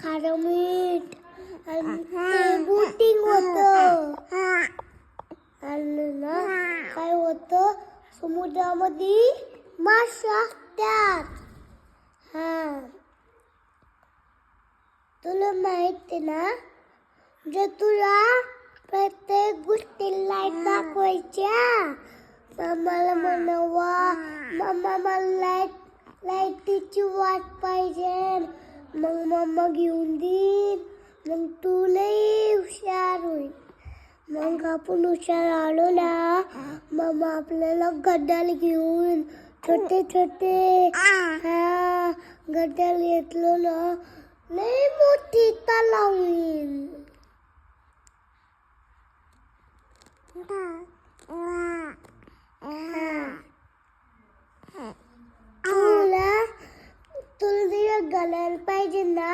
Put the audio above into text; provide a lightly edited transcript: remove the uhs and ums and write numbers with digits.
खारं मीठ आणि ते बोटिंग होतं आणि ना काय होतं समुद्रामध्ये मासे असतात. हा तुला माहिती ना जर तुला प्रत्येक गोष्टी लाईट दाखवायच्या मम्माला म्हणावा मम्मा मला लाईटीची वाट पाहिजे मग मम्मा घेऊन देईन मग तू लई हुशार होईल. मग आपण हुशार आलो ना मम्मा आपल्याला गड्याला घेऊन छोटे छोटे गड्याला घेतलो ना लई मोठी तलाव होईल. तुला तुला घालायला पाहिजे ना